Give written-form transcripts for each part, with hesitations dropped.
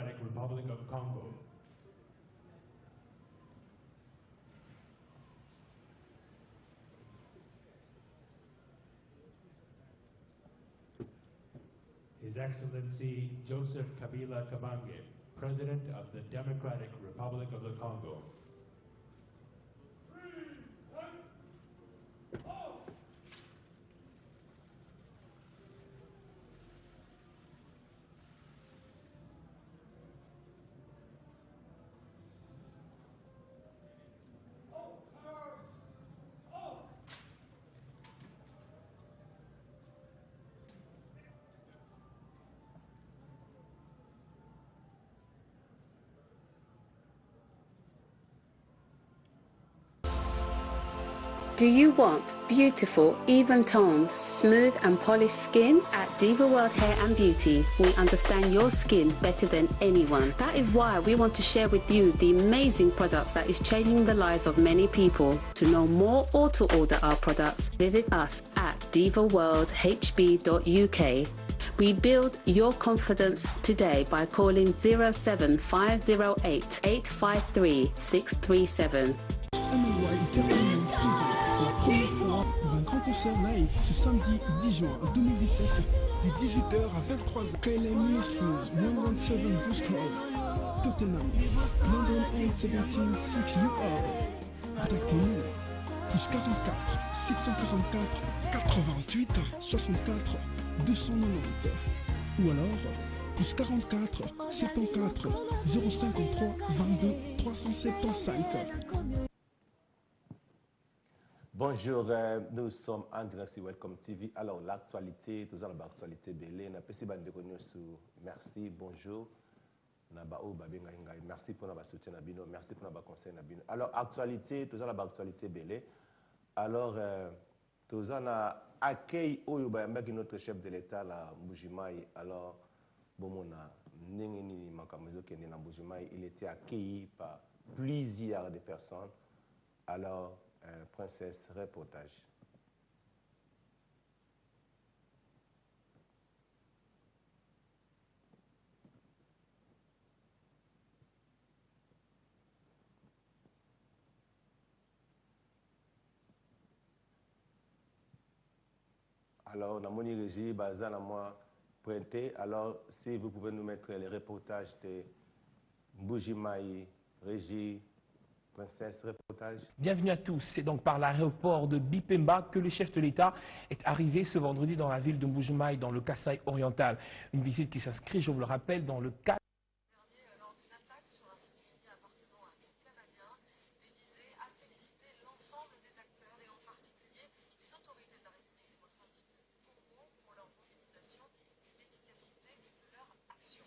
Democratic Republic of Congo. His Excellency Joseph Kabila Kabange, President of the Democratic Republic of the Congo. Do you want beautiful, even-toned, smooth and polished skin? At Diva World Hair and Beauty, we understand your skin better than anyone. That is why we want to share with you the amazing products that is changing the lives of many people. To know more or to order our products, visit us at divaworldhb.uk. We build your confidence today by calling 07508 853 637. MLY Entertainment présente pour la première fois pour un grand concert live ce samedi 10 juin 2017 de 18h à 23h. KLM Ministries 117 Bruce Cove, Tottenham, London N17 6 US. Contactez-nous plus 44 744 88 64 290 ou alors plus 44 74 053 22 375. Bonjour, nous sommes en direct sur Welcome TV. Alors, l'actualité, tout ça, l'actualité belé. On a passé de sur merci, bonjour. Merci pour notre soutien, merci pour notre conseil. Alors, actualité, tout ça, l'actualité belé. Alors, tout ça, on a accueilli notre chef de l'État, Mbujimayi. Alors, il était accueilli par plusieurs de personnes. Alors, Princesse, reportage. Alors, la moni régie, Bazan à moi pointé. Alors, si vous pouvez nous mettre les reportages de Mbujimayi, régie, Princesse, reportage. Bienvenue à tous. C'est donc par l'aéroport de Bipemba que le chef de l'État est arrivé ce vendredi dans la ville de Mbujimayi, dans le Kasaï oriental. Une visite qui s'inscrit, je vous le rappelle, dans le cadre. Lors d'une attaque sur un site minier appartenant à un groupe canadien, l'Élysée a félicité l'ensemble des acteurs et en particulier les autorités de la République démocratique du Congo pour leur mobilisation et l'efficacité de leur action.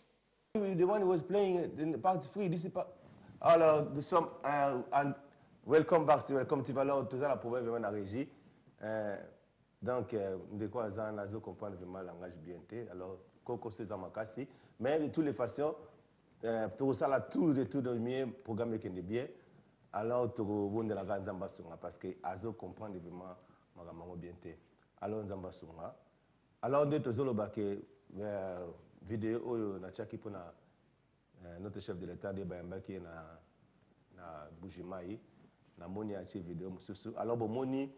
The one who was playing in Party Free, this is alors, nous sommes welcome back, welcome to Valor, tout ça, la province vraiment la régie. Donc, de quoi ça, on a comprendre vraiment le langage BNT. Alors, Coco, c'est ça, Makassi. Mais de toutes les façons, tout ça, tout le mieux, programme qui est bien. Alors, tout le monde de la grande Zambasunga, parce que Azo comprend vraiment le BNT. Alors, Zambasunga. Alors, de tout ça, le vidéo, on a checké pour notre chef de l'État de Bayamba qui est na Mbujimayi na moni a vidéo mususu alors bon moni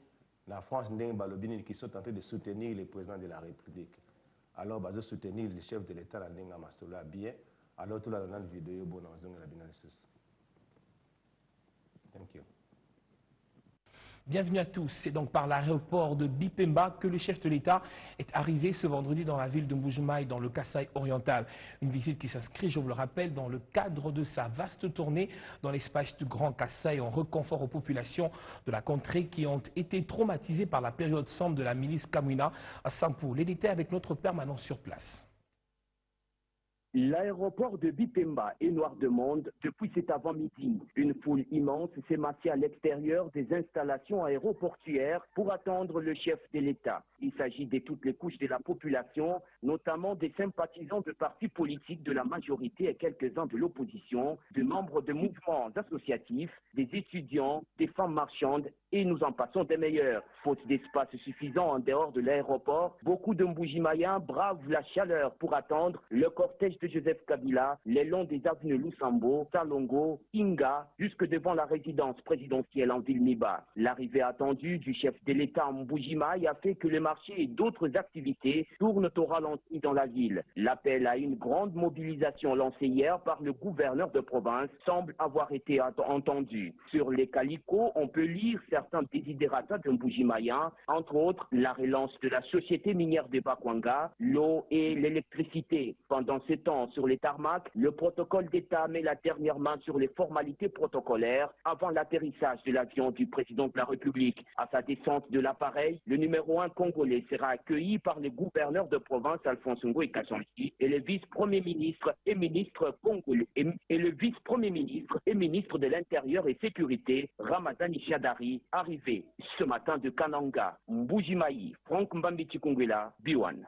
la France ndenge balobini qui sont tentés de soutenir le président de la République alors bazo soutenir le chef de l'État na ndenge masolo bien alors tout la dans vidéo bon na zonga la bina susu. Thank you. Bienvenue à tous. C'est donc par l'aéroport de Bipemba que le chef de l'État est arrivé ce vendredi dans la ville de Mbujimayi, dans le Kasaï oriental. Une visite qui s'inscrit, je vous le rappelle, dans le cadre de sa vaste tournée dans l'espace du Grand Kasaï en reconfort aux populations de la contrée qui ont été traumatisées par la période sombre de la milice Kamwina à Sampou. Il était avec notre permanent sur place. L'aéroport de Bipemba est noir de monde depuis cet avant-midi. Une foule immense s'est massée à l'extérieur des installations aéroportuaires pour attendre le chef de l'État. Il s'agit de toutes les couches de la population, notamment des sympathisants de partis politiques de la majorité et quelques-uns de l'opposition, de membres de mouvements associatifs, des étudiants, des femmes marchandes et nous en passons des meilleurs. Faute d'espace suffisant en dehors de l'aéroport, beaucoup de Mbujimayens bravent la chaleur pour attendre le cortège de Joseph Kabila le long des avenues Lusambo, Salongo, Inga, jusque devant la résidence présidentielle en ville Miba. L'arrivée attendue du chef de l'État Mbujimayi a fait que les marchés et d'autres activités tournent au ralenti dans la ville. L'appel à une grande mobilisation lancé hier par le gouverneur de province semble avoir été entendu. Sur les calicots, on peut lire certains désidérata de Mbujimayen, entre autres la relance de la société minière de Bakwanga, l'eau et l'électricité. Pendant ce temps, sur les tarmacs, le protocole d'État met la dernière main sur les formalités protocolaires avant l'atterrissage de l'avion du président de la République. À sa descente de l'appareil, le numéro 1 congolais sera accueilli par le gouverneur de province Alphonse Ngoï Kassanji et le vice-premier ministre et ministre congolais et le vice-premier ministre et ministre de l'Intérieur et Sécurité Ramazani Chadari, arrivé ce matin de Kananga, Mbujimayi, Franck Mbambichi Kongwela, B1.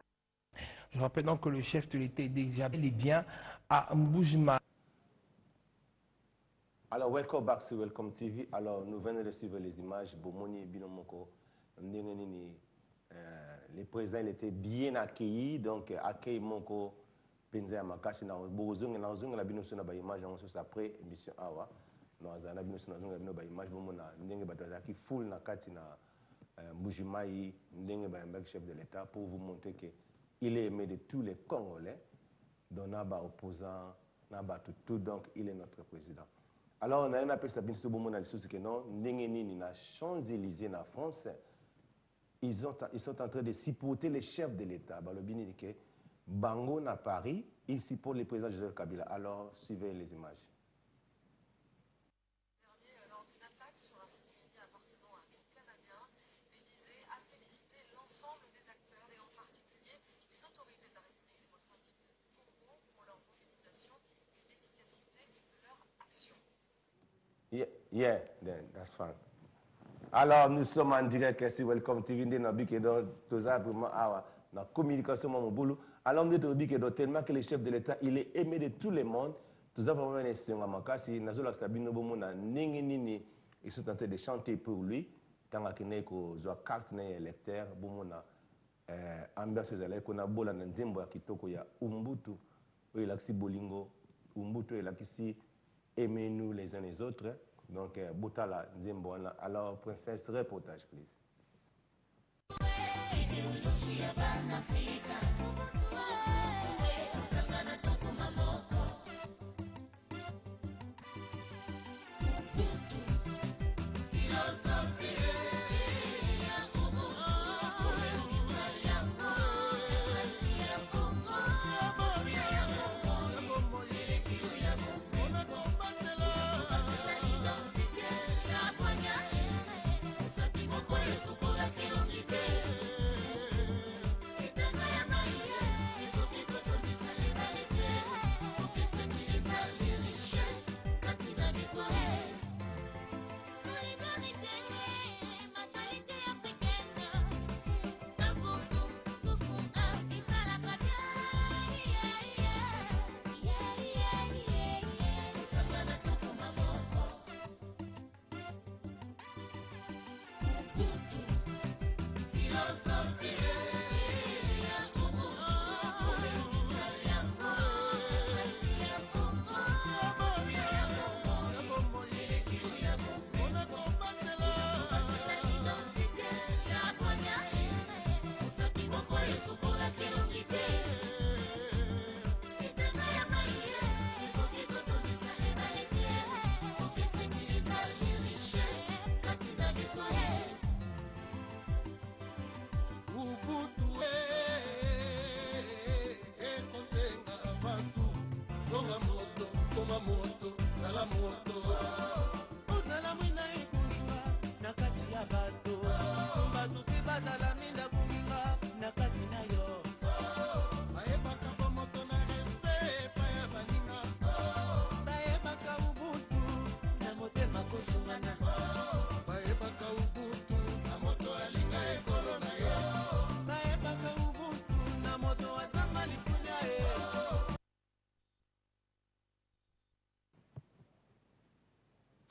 Je rappelle donc que le chef de l'État est déjà bel et bien à Mbujimayi. Alors, welcome back sur Welcome TV. Alors, nous venons de suivre les images. Bomoni Binomoko, le président il était bien accueilli, donc accueil Moko Penza Makasi na Bozong na Zong la binoso na ba image en sous après émission awa. Na zana binoso na Zong la bino ba image bomona ndenge batazaki full na kati na Mbujimayi ndenge ba chef de l'État pour vous montrer que il est aimé de tous les Congolais, dont Naba opposant, Naba tout, donc il est notre président. Alors, on a un appel Sabine Soubomona, que non, Ningeni na Champs-Élysées en France, ils sont en train de supporter les chefs de l'État. Balobini dit que Bango à Paris, ils supportent le président Joseph Kabila. Alors, suivez les images. Lors d'une attaque sur un site minier appartenant à un groupe canadien, l'Élysée a félicité l'ensemble des acteurs et en particulier les autorités de la République démocratique du Congo pour leur mobilisation et l'efficacité de leur action. Yeah, then that's fine. Alors, nous sommes en direct sur Welcome TV. Nous avons vraiment la communication mon boulot. Alors, nous avons tellement que le chef de l'État, il est aimé de tout le monde. Nous avons vraiment une question à Makasi. Nous avons Sabine Bomona, Ningeni, ils sont en train de chanter pour lui. Tant qu'il y a une carte électeur, Bomona, ambiance aux élèves, qu'on a bola Nzembo Kitoko, il y a Umbutu, il y a Bolingo, Umbutu, il y a aimez-nous les uns les autres. Donc, Boutala Nzembo. Alors, princesse, reportage, please.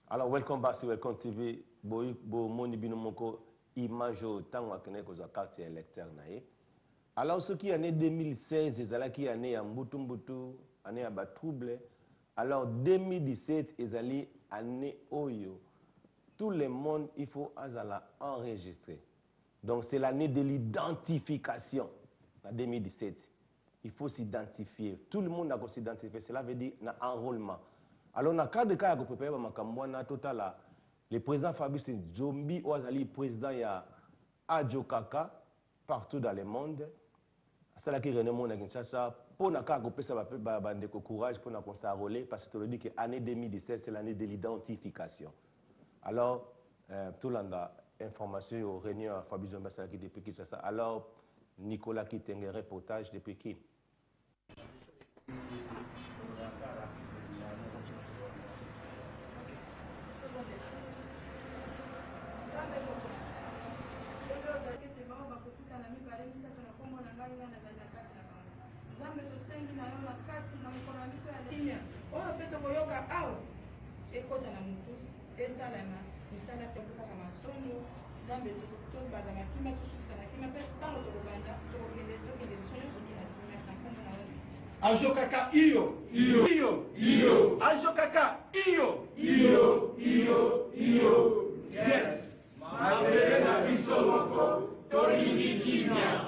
Alors, welcome back sur Welcome TV. Bo moni binomoko image tant wa kene ko za carte électeur nae. Alors, ce qui est né 2016, c'est là qui est né à Mbutu année à trouble. Alors 2017 ezali année oyo tout le monde il faut azala enregistrer. Donc c'est l'année de l'identification en 2017. Il faut s'identifier. Tout le monde a s'identifier. Cela veut dire un enrôlement. Alors dans le cadre de cas que préparer ma total le président Fabrice Nzombi Ouazali président ya Adjo Kaka partout dans le monde. C'est là que René Mon a Kinshasa pour na cas que ça va bande courage pour na s'enrôler parce que tu le dis que l'année 2017 c'est l'année de l'identification. Alors tout le monde a information aux réunions à Fabrice Nzombi c'est là qui depuis Kinshasa. Alors Nicolas qui tient un reportage depuis qui? Adjo Kaka iyo Adjo Kaka iyo yes mabele na biso moko tolingi kimia.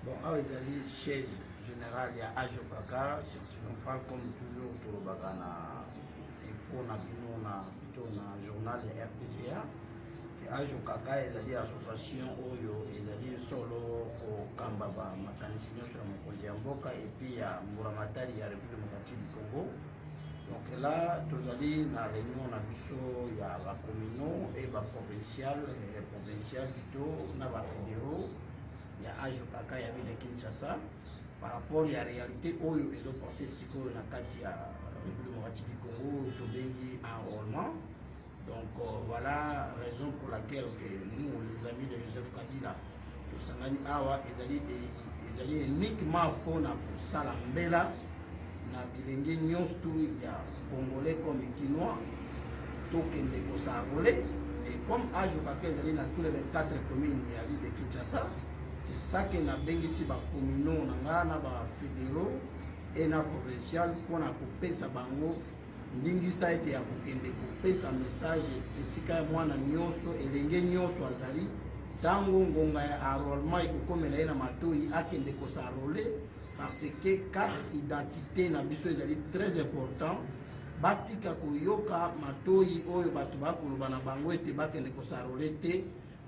Bon, awa ezali chaise générale ya Adjo Kaka sur triomphal comme toujours tolobaka na info na bino na plutôt na journal ya RTGA ke Adjo Kaka ezali association oyo ezali solo kokamba bamakanisi nyonso ya mokonzi ya mboka epuis ya mbulamatari ya République démocratique du Congo. Donc là tozali na réunion na biso ya bacommunaux et baprovincial plutôt na bafédéraux ya Adjo Kaka ya ville Kinshasa par rapport à la réalité oyo ezopase sikoyo na kati ya République démocratique du Congo tobengi enrôlement. Donc voilà raison pour laquelle que nous les amis de Joseph Kabila tosangani awa ezali uniquement mpona kosala mbela na bilenge nyonso ya congolais comme kinois tokende kosarole. Et comme Adjo Kaka ezali na tous les 24 communes ya ville de Kinshasa, c'est ça que na bengisi ba communaux na nga na ba fédéraux et na provincial pour na kopesa bango ndingisa ete ya kokende kopesa message esika mwana nyonso elenge nyonso azali tango ngonga ya enrôlement ekokomela ye na matoi akende kosarole parce que carte identité na biso ezali très important. Batika koyoka matoi oyo bato bakoloba na bango ete bakende kosarole te.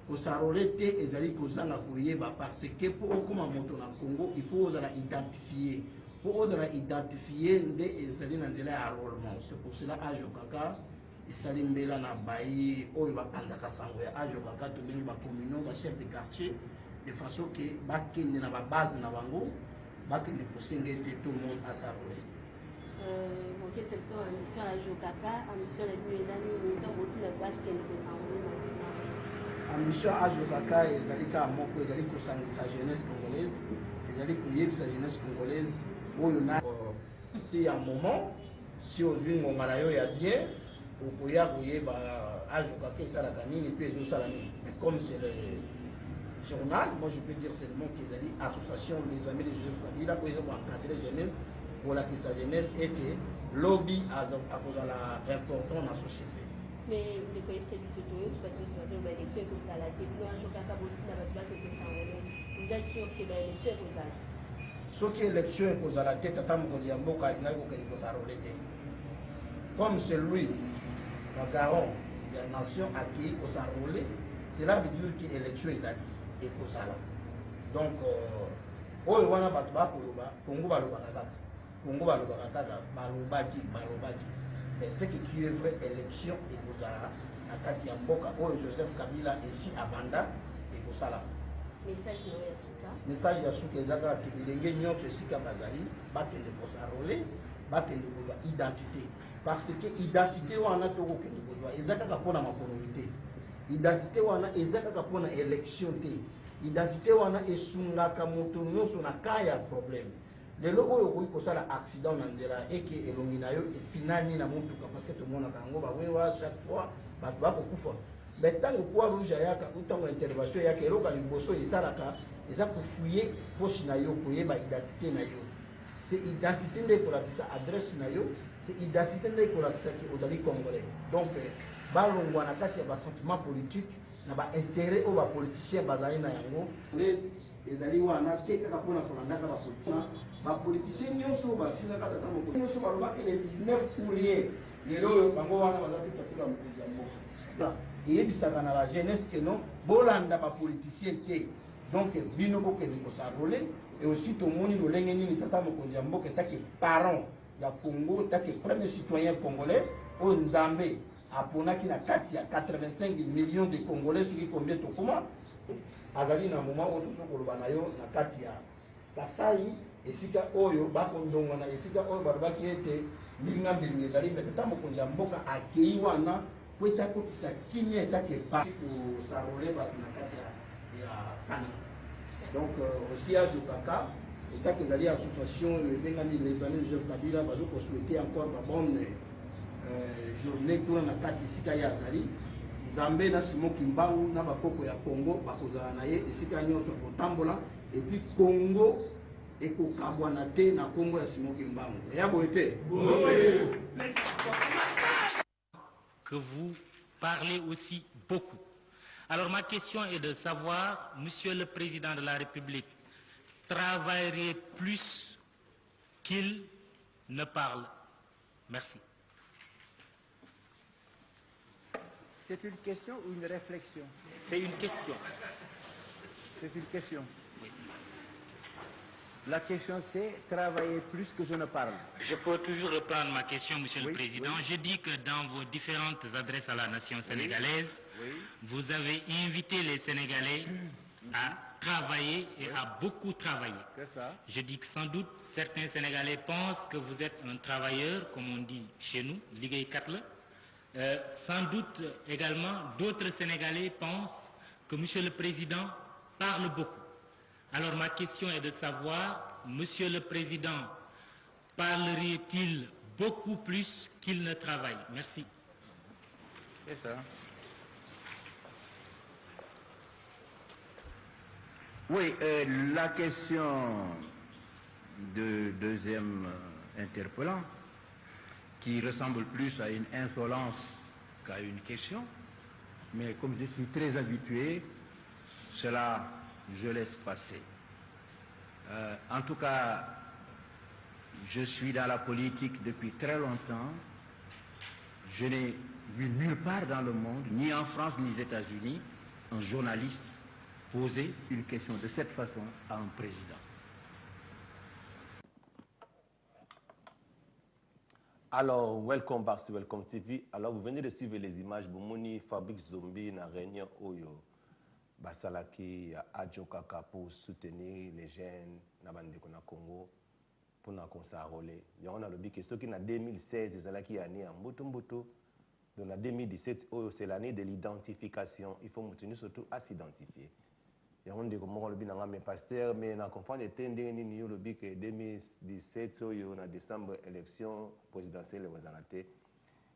Kosarole te ezali kozanga koyeba parce que pour okoma moto na Congo il faut ozala identifier. Pour ozala identifier nde ezali na nzela ya enrôlement. C'est pour cela Adjo Kaka esali mbela na bayi oyo bapanzaka sango ya Adjo Kaka tobengi bacommunaux ba chef de quartier de façon que bakende na babase na bango bakende kosenga ete tout le monde asarole. Mon question à mission Adjo Kaka, à mission les nuits et la nuit, donc aussi la base qu'elle peut s'envoyer dans la mission Adjo Kaka ezali ka moko ezali kosangisa jeunesse congolaise, ezali koyebisa jeunesse congolaise oyo na si à un moment si ozwi ngonga na yo ya bien okoya koyeba Adjo Kaka esalaka nini mpe ezosala nini. Mais comme c'est le journal, moi je peux dire seulement qu'ils ont dit association les amis de Joseph Kabila pour encadrer jeunesse pour la jeunesse et que lobby à cause de la important dans la société. Mais le pays c'est du soutien, vous êtes sur l'élection que vous allez faire. Adjo Kaka vous êtes sûr que l'élection vous allez. Ce qui est l'élection vous allez la tête à Tam Kodiamboka, il n'y a aucun chose. Comme c'est lui, le garant de la nation à qui il s'enrôler, cela veut dire que l'élection est allée et pour ça. Donc, oyo wana bato bakoloba Congo balobaka kaka Congo balobaka kaka balobaki mais ce qui est vrai élection ekozala na kati ya mboka oyo Joseph Kabila esi abanda ekosala. Message ya suka eza kaka bilenge nyonso esika bazali bakende kosarole bakende kozwa identité parce que identité wana tokokende kozwa eza kaka mpona makonomi te. identité wana eza kaka mpona élection te identité wana esungaka moto nyonso na cas ya problème lelo oyo okoki kosala accident na nzela eke elongi na yo efinani na motuka parce que tomonaka yango bawewa chaque fois bato bakokufa mais ntango poids rouge ayaka ntango intervention eyaka eloko ya liboso esalaka eza kofuye poche na yo koyeba identité na yo c'est identité nde ekolakisa adresse na yo c'est identité nde ekolakisaki ozali congolais donc balongwa na kati ya basentiment politique na baintérêt oyo bapoliticien bazali na yango ezali wana te kaka mpona kolandaka bapoliticien nyonso bafinaka tata mokonzi nyonso balobaki le 19 ouvrier lelo oyo bango wana baza mpe patula mokonzi ya mboka eyebisaka na bajeunesse ke non bolanda bapoliticien te donc bino bokende kosarole et aussi tomoni lolenge nini tata mokonzi ya mboka etaki parent ya Congo etaki premier citoyen congolais oyo nzambe aponaki na kati ya 85 millions de congolais soki combien tokoma azali na moment oyo tozokoloba na yo na kati ya kasai esika oyo bakondongwa na esika oyo balobaki ete milinga mbilinga ezali mpe tata mokonzi ya mboka akei wana po ete akotisa kimia etake pasi kosarole bato na kati ya kana donc aussi ajokaka etake ezali association ebengami les amis Joseph Kabila bazokosouhaite encore babonne journée kuna na kati esika ye azali nzambe na Simon Kimbangu na bakoko ya Congo bakozala na ye esika nyonso kotambola et puis Congo ekokabwana te na Congo ya Simon Kimbangu eya boye te que vous parlez aussi beaucoup. Alors ma question est de savoir, Monsieur le Président de la République, travaillerait plus qu'il ne parle? Merci. C'est une question ou une réflexion? C'est une question. C'est une question. Oui. La question c'est travailler plus que je ne parle. Je peux toujours reprendre ma question, Monsieur le Président. Oui. Je dis que dans vos différentes adresses à la nation sénégalaise, vous avez invité les Sénégalais à travailler et à beaucoup travailler. C'est ça. Je dis que sans doute certains Sénégalais pensent que vous êtes un travailleur, comme on dit chez nous, Ligue 4. Sans doute également d'autres Sénégalais pensent que Monsieur le Président parle beaucoup. Alors ma question est de savoir, Monsieur le Président, parlerait-il beaucoup plus qu'il ne travaille? Merci. C'est ça. Oui, la question de deuxième interpellant, qui ressemble plus à une insolence qu'à une question, mais comme je suis très habitué, cela je laisse passer. En tout cas, je suis dans la politique depuis très longtemps. Je n'ai vu nulle part dans le monde, ni en France ni aux États-Unis, un journaliste poser une question de cette façon à un président. Alors, welcome back sur Welcome TV. Alors, vous venez de suivre les images de Moni Fabrice Zombi dans la réunion Oyo. Basalaki à Adjokaka pour soutenir les jeunes dans le Congo pour nous consacrer. On a le but que ceux qui en 2016, les Alaki année en Mbutumbutu, dans 2017, c'est l'année de l'identification. Il faut maintenir surtout à s'identifier. Il y a un des pasteurs, mais on comprend que 2017, en décembre, élection présidentielle,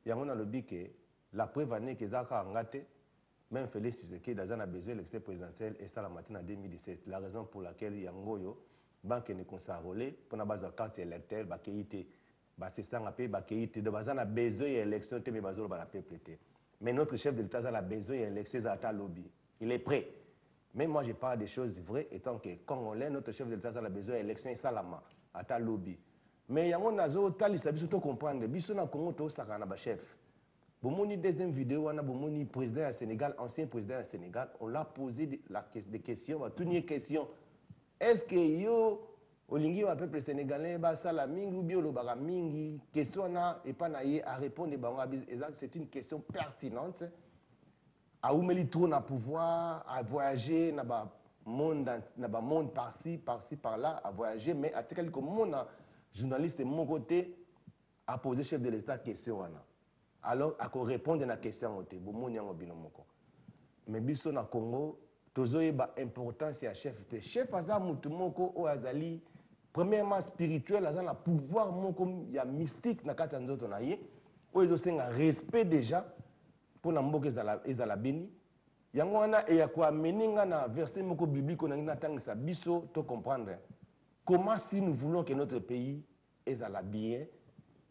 il y a un lobby que la preuve année que Zaka a gâté, même Félix Tshisekedi a besoin de l'élection présidentielle et ça la matin en 2017. La raison pour laquelle il y a un goyo, banque ne consacré pour la base de carte électorale, c'est ça on appelle bakéité. De base on a besoin d'élection, mais bazolo ba la peuple. Mais notre chef de l'État a besoin d'élection à ta lobby. Il est prêt. Mais moi, je parle des choses vraies, étant que Congolais, notre chef de l'État a besoin d'élection et salama, à ta lobby. Mais il y a un autre tal, il s'agit de comprendre. Bisou na Congo, tout ça, na chef. Bomoni deuxième vidéo, on a Bomoni président du Sénégal, ancien président du Sénégal, on l'a posé des questions, on a toutes les questions. Est-ce que yo, au lingi wa peuple sénégalais, ba sala mingi ou bien le baga mingi, question na et pas naïe à répondre, c'est une question pertinente. À oumeli trop na pouvoir, à voyager na ba monde par-ci, par-là, à voyager, mais à tel que mon journaliste de mon côté a posé chef de l'État question. Alors, à répondre à la question, mais biso na Congo tozoyeba importance ya chef te. Chef aza mutu moko o azali premièrement spirituel, aza na pouvoir moko ya mystique na kati ya nzoto na ye oyo ezosenga respect déjà pour na mboka ezala beni. Yango wana eya koameni nga na verset moko biblique na ngi natangisa biso to comprendre comment si nous voulons que notre pays ezala bien,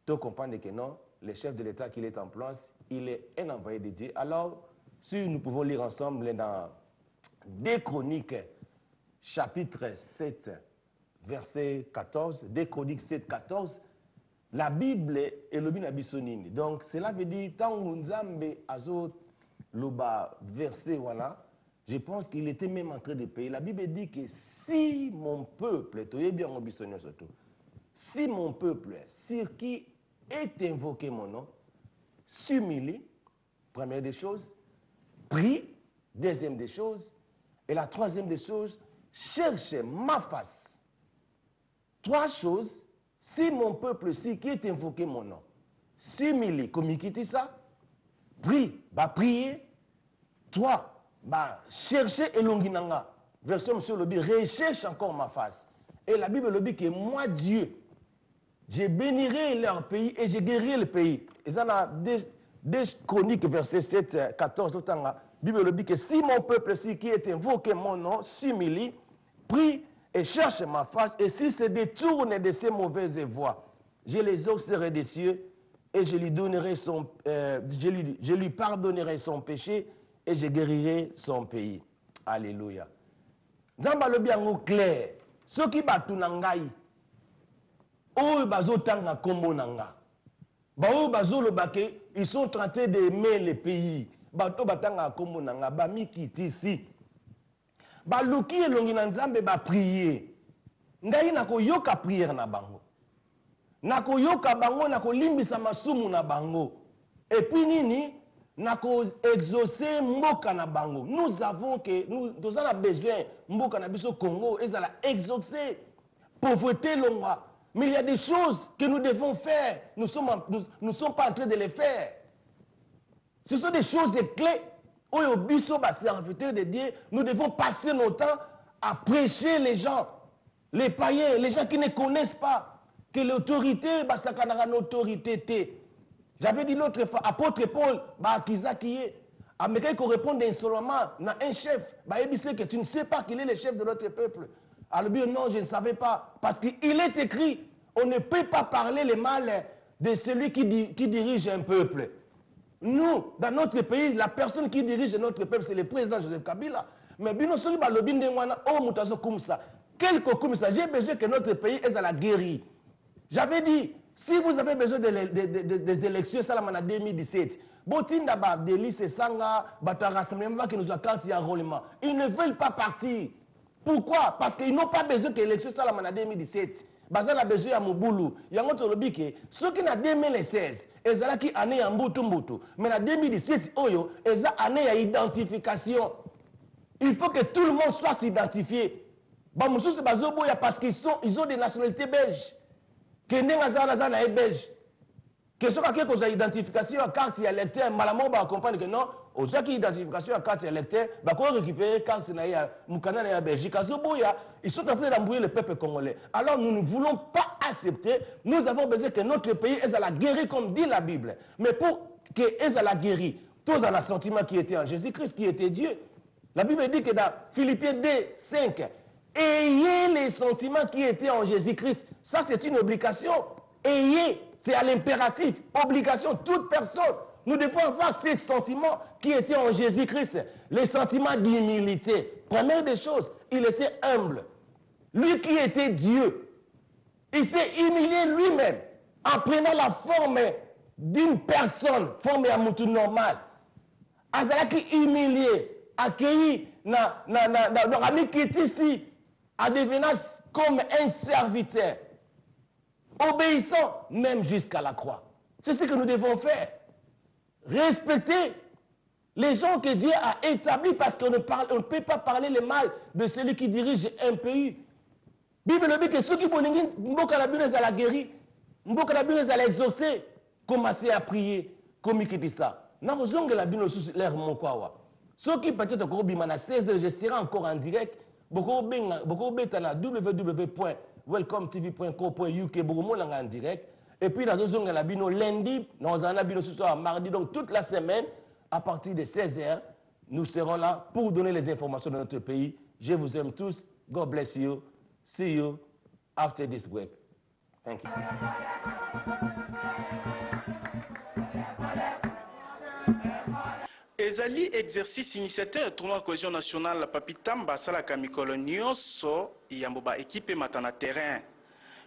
to comprendre que non, le chef de l'État qu'il est en place, il est un envoyé de Dieu. Alors, si nous pouvons lire ensemble dans 2 Chroniques, chapitre 7, verset 14, 2 Chroniques 7, 14, la Bible est le binabisonini. Donc, cela veut dire, tant que Nzambe azo loba verset, voilà, je pense qu'il était même en train de payer. La Bible dit que si mon peuple, si mon peuple, sur qui est invoqué mon nom, s'humilie, première des choses, prie, deuxième des choses, et la troisième des choses, cherche ma face. 3 choses, si mon peuple, si qui est invoqué mon nom, s'humilie, comme il quitte ça, prie, va prier, 3, bah, chercher Elonginanga. Version monsieur le dit, recherche encore ma face. Et la Bible le dit que moi, Dieu, je bénirai leur pays et je guérirai le pays. Et ça, dans 2 Chroniques, verset 7, 14, la Bible le dit que si mon peuple, si qui est invoqué mon nom, s'humilie, prie et cherche ma face, et s'il se détourne de ses mauvaises voies, je les exaucerai des cieux et je lui donnerai je lui pardonnerai son péché et je guérirai son pays. Alléluia. Nzamba le bien clair. Ceux qui battent nangai, oh bazotanga kombo nanga. Ba oh bazolo bake, ils sont tentés d'aimer le pays. Bato batanga kombo nanga, ba mikitisi. Ba luki elongi na Nzambe ba prier. Ngai nako yoka prière na bango. Nako yoka bango nako limbisa masumu na bango. Et puis nini nako exaucer mboka na bango. Nous avons besoin mboka na biso Congo ezala exaucer pauvreté longa. Mais il y a des choses que nous devons faire. Nous ne sommes pas en train de les faire. Ce sont des choses clés. Au biso ba serviteur de Dieu, nous devons passer notre temps à prêcher les gens, les païens, les gens qui ne connaissent pas que l'autorité ba sakanara autorité. J'avais dit l'autre fois, apôtre Paul, bah, qui est, Américain qui répond insolemment à un chef, bah, il dit que tu ne sais pas qu'il est le chef de notre peuple. Alors, non, je ne savais pas. Parce qu'il est écrit, on ne peut pas parler le mal de celui qui dirige un peuple. Nous, dans notre pays, la personne qui dirige notre peuple, c'est le président Joseph Kabila. Mais bien sûr, j'ai besoin que notre pays est à la guérie. J'avais dit, si vous avez besoin des élections, ça en 2017, Botinda Delis Sanga, Bata Rassemblement qui nous a carté enrôlement. Ils ne veulent pas partir. Pourquoi? Parce qu'ils n'ont pas besoin que l'élection soit en 2017. Bazal a besoin de Moboulou. Il y a un autre lobby ceux qui en 2016, ils ont qui année en Mbutu. Mais en 2017, ils ont année à identification. Il faut que tout le monde soit identifié. Parce qu'ils ont des nationalités belges. Kende ngazana est belge. Que ce qui est identification à carte électeur, malamon va comprendre que non, aux gens qui identification à carte électeur, va récupérer carte na Moukana na Belgique. Ils sont en train d'embrouiller le peuple congolais. Alors nous ne voulons pas accepter. Nous avons besoin que notre pays est à la guérie comme dit la Bible. Mais pour que est à la guérie, tous en assentiment qui était en Jésus-Christ, qui était Dieu. La Bible dit que dans Philippiens 2, 5, ayez les sentiments qui étaient en Jésus-Christ. Ça, c'est une obligation. Ayez, c'est à l'impératif. Obligation, toute personne. Nous devons avoir ces sentiments qui étaient en Jésus-Christ. Les sentiments d'humilité. Première des choses, il était humble. Lui qui était Dieu, il s'est humilié lui-même en prenant la forme d'une personne, forme à moutou normal. Azalaki humilié, accueilli dans l'ami qui est ici, en devenant comme un serviteur, obéissant même jusqu'à la croix. C'est ce que nous devons faire. Respecter les gens que Dieu a établis parce qu'on ne peut pas parler le mal de celui qui dirige un pays. La Bible dit que ceux qui vont à la guérir, à l'exaucer, commencer à prier, comme il dit ça. Nous avons la Bible l'air mon quoi. Ce qui peut-être encore à 16h, je serai encore en direct. Beaucoup bêta na www.welcometv.co.uk en direct. Et puis, dans la bino lundi, nous en abino ce soir mardi, donc toute la semaine, à partir de 16h, nous serons là pour donner les informations de notre pays. Je vous aime tous. God bless you. See you after this break. Thank you. ezali exercice initiateur tournoi cohésion nationale papitamba asalaka mikolo nyonso yambo ba équipe matana terrain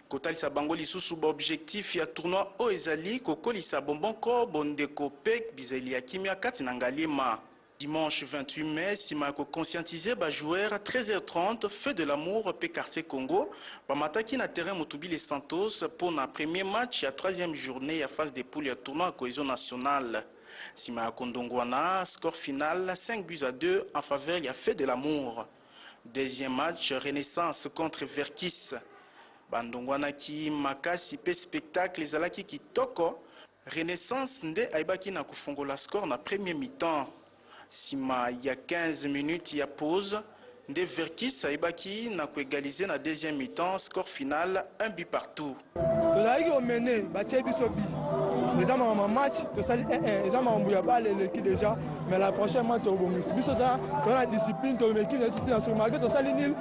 kotalisa bango lisusu ba objectif ya tournoi oyo ezali kokolisa bombonko bondeko pe bizeli ya kimia kati na ngalima. Dimanche 28 mai, sima ko conscientiser ba joueur à 13h30 feu de l'amour PKC Congo ba mataki na terrain Mutubile Santos pour na premier match ya troisième journée ya phase de poule ya tournoi cohésion nationale. Sima Kondongwana, score final 5-2 en faveur ya feu de l'amour. Deuxième match Renaissance contre Verkis. Bandongwana ki makasi pe spectacle ezalaki kitoko. Renaissance nde aibaki na kufongola score na premier mi-temps. Sima il y a 15 minutes il y a pause nde Verkis aibaki na kuégaliser na deuxième mi-temps score final 1 but partout. tozalaki omene batie biso bi eza makambo match tosali 1-1 eza makambo ya bale eleki déjà mais la prochaine match tobongisi biso toza na discipline tomeki na sisi na solo malgré tosali nil.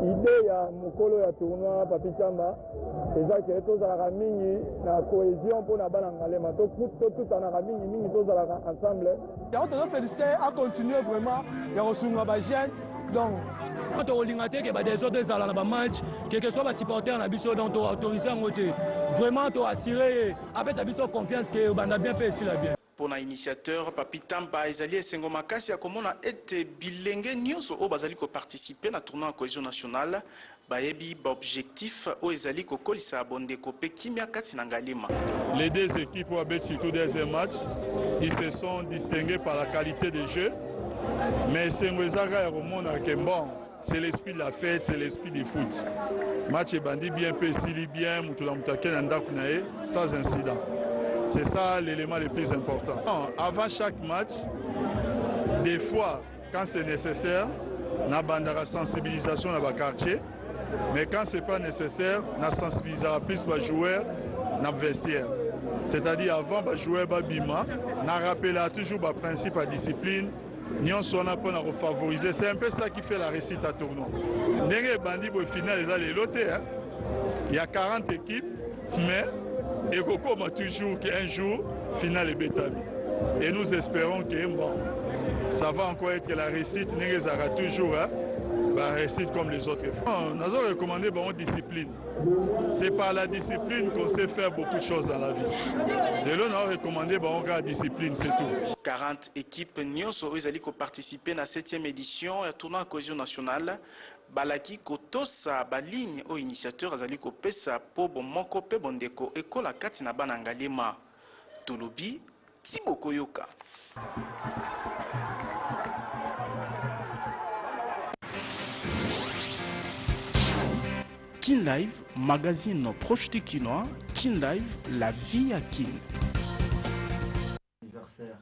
Idée ya mokolo ya tournoi papitamba eza ke tozalaka mingi na cohésion mpona bana ngalema totutanaka mingi tozalaka ensemble yango tozofélicité a continuer vraiment ya kosunga bajeune donc tokolinga te ke badesordre ezala na bamatch keke soit basupporter na biso donc toautorise yango te vraiment toassure apesa biso confiance ke banda bien mpe esila bien. Pour na initiateur papitamba ezali esengo makasi ya komona ete bilenge nyonso oyo bazali koparticipe na tournoi ya cohésion nationale bayebi baobjectif oyo ezali kokolisa bondeko mpe kimia kati na ngalima. Les deux équipes ont battu surtout deuxième match. Ils se sont distingués par la qualité des jeux. Mais c'est bon, c'est l'esprit de la fête, c'est l'esprit du foot. Match est bandit bien, Pessili bien, sans incident. C'est ça l'élément le plus important. Avant chaque match, des fois, quand c'est nécessaire, on a la sensibilisation dans le quartier. Mais quand ce n'est pas nécessaire, on a sensibilisé plus les joueurs dans le vestiaire. C'est-à-dire avant les joueurs Bima, on a rappelé toujours le principe de discipline. Nous sommes là pour favoriser. C'est un peu ça qui fait la réussite à tournoi. Au final, il y a 40 équipes, mais il y a toujours qu'un jour, final est bétabi. Et nous espérons que bon, ça va encore être la réussite. Nous aura toujours la réussite comme les autres. Nous avons recommandé une discipline. C'est par la discipline qu'on sait faire beaucoup de choses dans la vie. Et là, nous avons recommandé la discipline, c'est tout. 40 équipes nyonso ezali ko participer na 7e édition ya tournoi cohésion nationale balaki kotosa baligne au initiateur azali kopesa po bomoko pe bondeko ekola kati na bana ngalema tolobi Tiboko Yoka. Kin Live, magazine proche du Kinois. Kin Live, la vie à Kin. Anniversaire.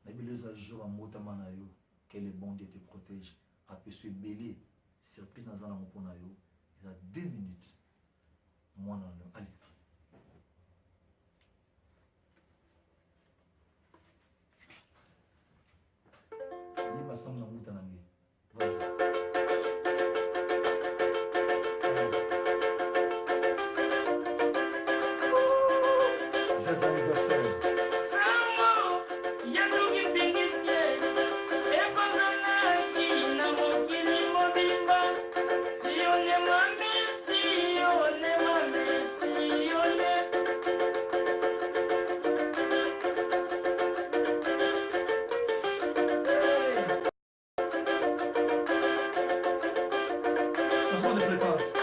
Nabileuse à jour à Motamanayo, que le bon Dieu te protège. Aperçu belé, surprise dans un amoponayo. Il y a 2 minutes. Moi non, allez. Il m'a semblé Motamanayo. Vas-y. Joyeux anniversaire. Changement de fréquence.